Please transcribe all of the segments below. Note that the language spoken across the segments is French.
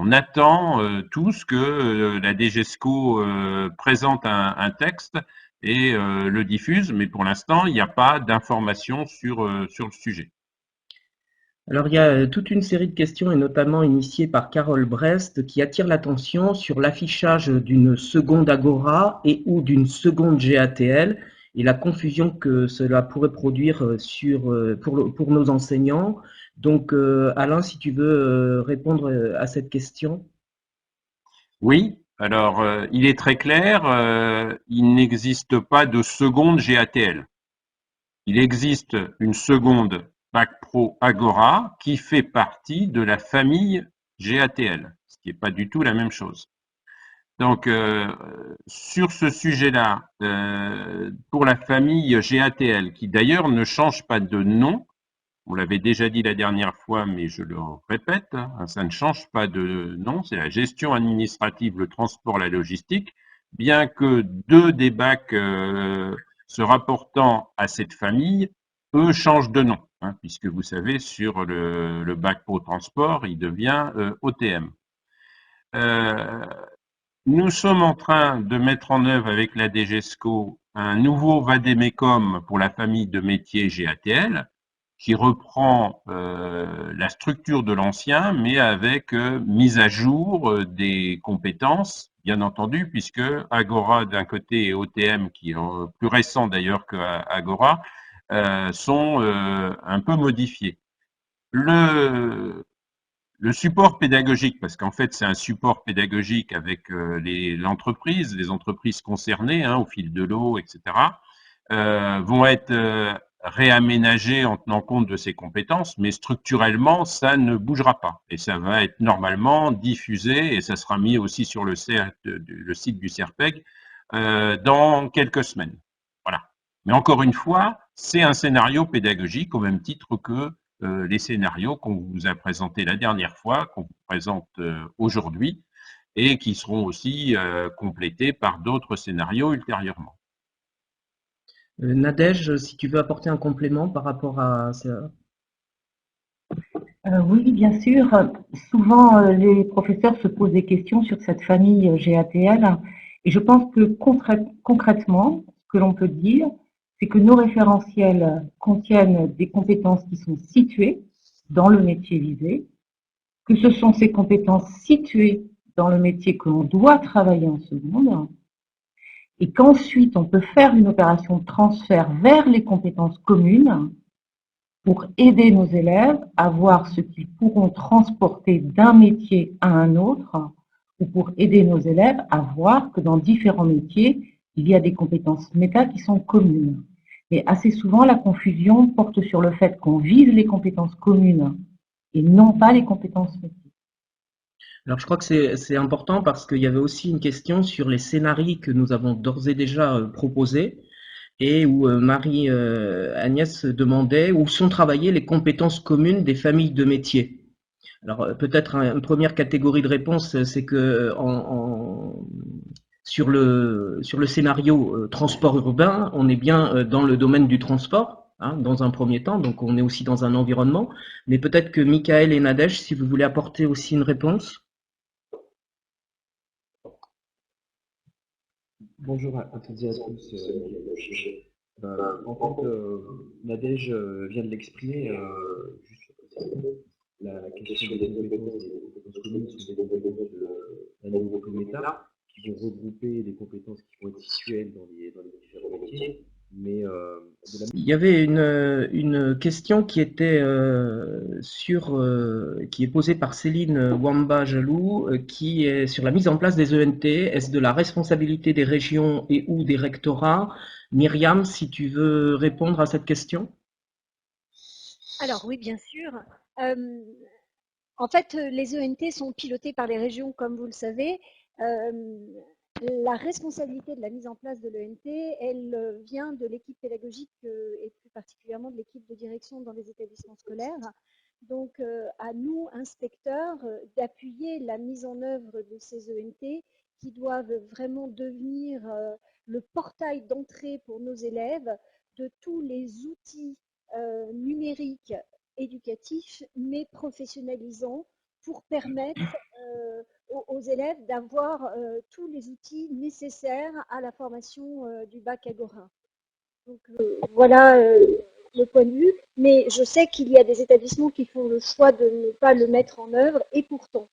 on attend tous que la DGESCO présente un texte et le diffuse, mais pour l'instant, il n'y a pas d'informations sur le sujet. Alors, il y a toute une série de questions, et notamment initiées par Carole Brest, qui attirent l'attention sur l'affichage d'une seconde Agora et ou d'une seconde GATL et la confusion que cela pourrait produire pour nos enseignants. Donc, Alain, si tu veux répondre à cette question. Oui, alors il est très clair, il n'existe pas de seconde GATL. Il existe une seconde Bac Pro Agora qui fait partie de la famille GATL, ce qui n'est pas du tout la même chose. Donc, sur ce sujet-là, pour la famille GATL, qui d'ailleurs ne change pas de nom, on l'avait déjà dit la dernière fois, mais je le répète, hein, ça ne change pas de nom, c'est la gestion administrative, le transport, la logistique, bien que deux des bacs se rapportant à cette famille, eux changent de nom, hein, puisque vous savez, sur le bac pro transport, il devient OTM. Euh, Nous sommes en train de mettre en œuvre avec la DGESCO un nouveau vadémécum pour la famille de métiers GATL qui reprend la structure de l'ancien, mais avec mise à jour des compétences, bien entendu, puisque Agora d'un côté et OTM, qui est plus récent d'ailleurs que Agora, sont un peu modifiés. Le, le support pédagogique, parce qu'en fait c'est un support pédagogique avec l'entreprise, les entreprises concernées hein, au fil de l'eau, etc., vont être réaménagés en tenant compte de ces compétences, mais structurellement ça ne bougera pas et ça va être normalement diffusé et ça sera mis aussi sur le site du CERPEG dans quelques semaines. Voilà. Mais encore une fois, c'est un scénario pédagogique au même titre que les scénarios qu'on vous a présentés la dernière fois, qu'on vous présente aujourd'hui, et qui seront aussi complétés par d'autres scénarios ultérieurement. Nadège, si tu veux apporter un complément par rapport à ça. Oui, bien sûr. Souvent, les professeurs se posent des questions sur cette famille GATL et je pense que concrètement, ce que l'on peut dire, c'est que nos référentiels contiennent des compétences qui sont situées dans le métier visé, que ce sont ces compétences situées dans le métier que l'on doit travailler en seconde et qu'ensuite on peut faire une opération de transfert vers les compétences communes pour aider nos élèves à voir ce qu'ils pourront transporter d'un métier à un autre ou pour aider nos élèves à voir que dans différents métiers, il y a des compétences méta qui sont communes. Mais assez souvent, la confusion porte sur le fait qu'on vise les compétences communes et non pas les compétences métiers. Alors je crois que c'est important parce qu'il y avait aussi une question sur les scénarios que nous avons d'ores et déjà proposés et où Marie-Agnès demandait où sont travaillées les compétences communes des familles de métiers. Alors peut-être une première catégorie de réponse, c'est que sur le scénario transport urbain, on est bien dans le domaine du transport, hein, dans un premier temps, donc on est aussi dans un environnement. Mais peut-être que Michael et Nadège, si vous voulez apporter aussi une réponse. Bonjour à toutes et à tous, Michael Boucher. En fait, Nadège vient de l'exprimer, juste la question des compétences communes sont des compétences d'un niveau plus méta, qui vont regrouper des compétences qui vont être situées dans les différents métiers, mais de la Il y avait une question qui était qui est posée par Céline Wamba-Jalou, qui est sur la mise en place des ENT. Est-ce de la responsabilité des régions et ou des rectorats? Myriam, si tu veux répondre à cette question. Alors oui, bien sûr. Euh, En fait, les ENT sont pilotés par les régions, comme vous le savez. La responsabilité de la mise en place de l'ENT, elle vient de l'équipe pédagogique et plus particulièrement de l'équipe de direction dans les établissements scolaires. Donc, à nous, inspecteurs, d'appuyer la mise en œuvre de ces ENT qui doivent vraiment devenir le portail d'entrée pour nos élèves de tous les outils numériques éducatifs, mais professionnalisants pour permettre aux élèves d'avoir tous les outils nécessaires à la formation du bac Agora. Donc voilà le point de vue, mais je sais qu'il y a des établissements qui font le choix de ne pas le mettre en œuvre, et pourtant,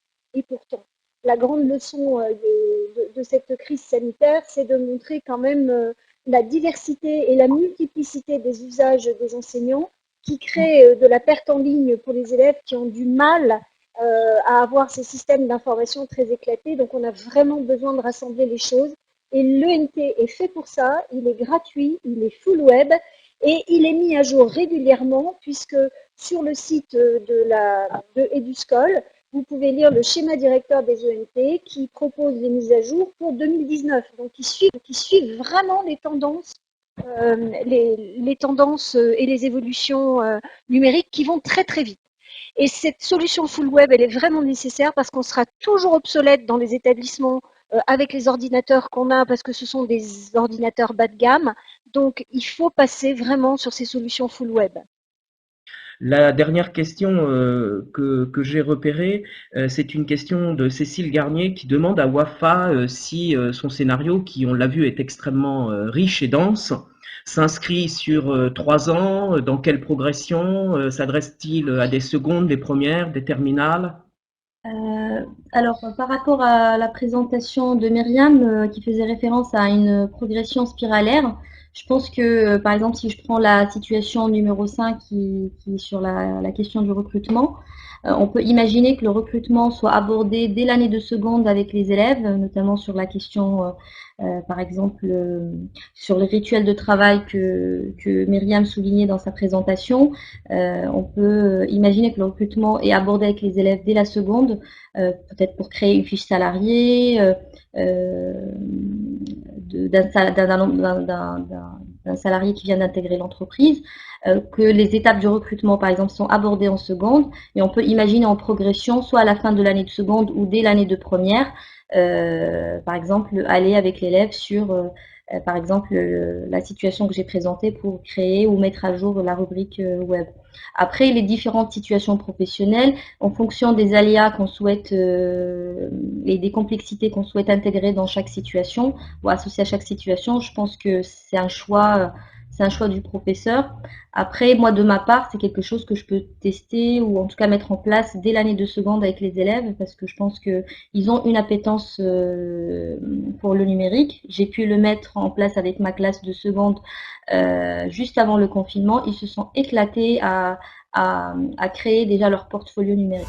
la grande leçon de cette crise sanitaire, c'est de montrer quand même la diversité et la multiplicité des usages des enseignants qui créent de la perte en ligne pour les élèves qui ont du mal à avoir ces systèmes d'information très éclatés. Donc on a vraiment besoin de rassembler les choses. Et l'ENT est fait pour ça, il est gratuit, il est full web et il est mis à jour régulièrement puisque sur le site de Eduscol, vous pouvez lire le schéma directeur des ENT qui propose des mises à jour pour 2019. Donc ils suivent vraiment les tendances et les évolutions numériques qui vont très très vite. Et cette solution full web, elle est vraiment nécessaire parce qu'on sera toujours obsolète dans les établissements avec les ordinateurs qu'on a parce que ce sont des ordinateurs bas de gamme. Donc, il faut passer vraiment sur ces solutions full web. La dernière question que j'ai repérée, c'est une question de Cécile Garnier qui demande à Wafa si son scénario, qui on l'a vu est extrêmement riche et dense, s'inscrit sur 3 ans, dans quelle progression, s'adresse-t-il à des secondes, des premières, des terminales? Alors, par rapport à la présentation de Myriam, qui faisait référence à une progression spiralaire, je pense que, par exemple, si je prends la situation numéro 5 qui est sur la question du recrutement, on peut imaginer que le recrutement soit abordé dès l'année de seconde avec les élèves, notamment sur la question, par exemple, sur les rituels de travail que Myriam soulignait dans sa présentation. On peut imaginer que le recrutement est abordé avec les élèves dès la seconde, peut-être pour créer une fiche salariée, d'un salarié qui vient d'intégrer l'entreprise, que les étapes du recrutement, par exemple, sont abordées en seconde, et on peut imaginer en progression, soit à la fin de l'année de seconde ou dès l'année de première, par exemple, aller avec l'élève sur, par exemple, la situation que j'ai présentée pour créer ou mettre à jour la rubrique web. Après, les différentes situations professionnelles, en fonction des aléas qu'on souhaite et des complexités qu'on souhaite intégrer dans chaque situation ou associer à chaque situation, je pense que c'est un choix du professeur. Après, moi, de ma part, c'est quelque chose que je peux tester ou en tout cas mettre en place dès l'année de seconde avec les élèves parce que je pense qu'ils ont une appétence pour le numérique. J'ai pu le mettre en place avec ma classe de seconde juste avant le confinement. Ils se sont éclatés à créer déjà leur portfolio numérique.